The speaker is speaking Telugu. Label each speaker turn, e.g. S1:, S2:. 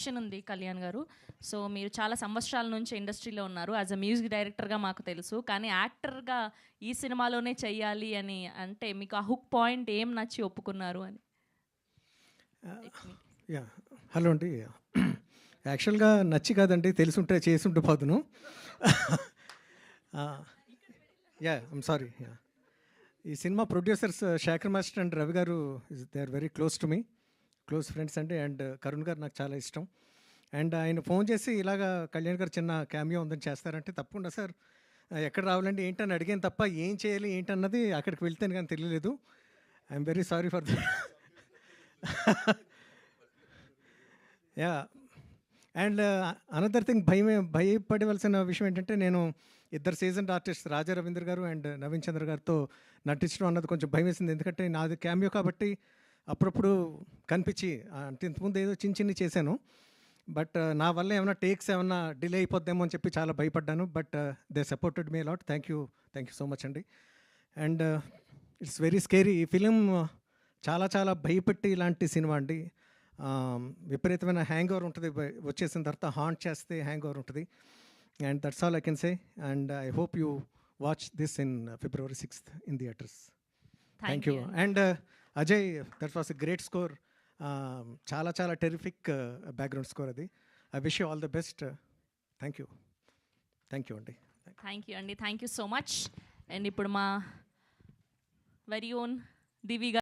S1: క్వశ్చన్ ఉంది కళ్యాణ్ గారు. సో మీరు చాలా సంవత్సరాల నుంచి ఇండస్ట్రీలో ఉన్నారు. యాజ్ అ మ్యూజిక్ డైరెక్టర్గా మాకు తెలుసు, కానీ యాక్టర్గా ఈ సినిమాలోనే చెయ్యాలి అని అంటే మీకు ఆ హుక్ పాయింట్ ఏం నచ్చి ఒప్పుకున్నారు అని?
S2: యా హలో అండి. యాక్చువల్గా నచ్చి కాదండి, తెలుసుంటే చేసుంటే పోదును. Yeah I'm sorry. యా ఈ cinema producers Sekhar master and Ravi గారు they are very close to me, close friends అండి. అండ్ కరుణ్ గారు నాకు చాలా ఇష్టం. అండ్ ఆయన ఫోన్ చేసి ఇలాగా కళ్యాణ్ గారు చిన్న క్యామియో ఉందని చేస్తారంటే తప్పకుండా సార్ ఎక్కడ రావాలండి ఏంటని అడిగాను తప్ప ఏం చేయాలి ఏంటన్నది అక్కడికి వెళ్తేనే కానీ తెలియలేదు. I'm very sorry for that. Yeah and another thing భయపడవలసిన విషయం ఏంటంటే, నేను ఇద్దరు సీజన్డ్ ఆర్టిస్ట్ రాజా రవీంద్ర గారు అండ్ నవీన్ చంద్ర గారితో నటించడం అన్నది కొంచెం భయం వేసింది. ఎందుకంటే నాది క్యామియో కాబట్టి అప్పుడప్పుడు కనిపించి అంటే ఇంతకుముందు ఏదో చిన్న చిన్ని చేశాను. బట్ నా వల్ల ఏమైనా టేక్స్ ఏమైనా డిలే అయిపోద్దేమో అని చెప్పి చాలా భయపడ్డాను. But they supported me lot. Thank you so much అండి. And it's very scary. ఈ ఫిలిం చాలా చాలా భయపెట్టి ఇలాంటి సినిమా అండి. విపరీతమైన హ్యాంగ్ ఓవర్ ఉంటుంది, వచ్చేసిన తర్వాత హాంట్ చేస్తే హ్యాంగ్ ఓవర్ ఉంటుంది. And that's all I can say. And I hope you watch this in February 6th in theatres. Thank you. And Ajay, that was a great score. చాలా చాలా టెరిఫిక్ బ్యాక్గ్రౌండ్ స్కోర్ అది. I wish you all the best. Thank you అండి.
S1: Thank you so much. And ఇప్పుడు మా వెరీ ఓన్ దివి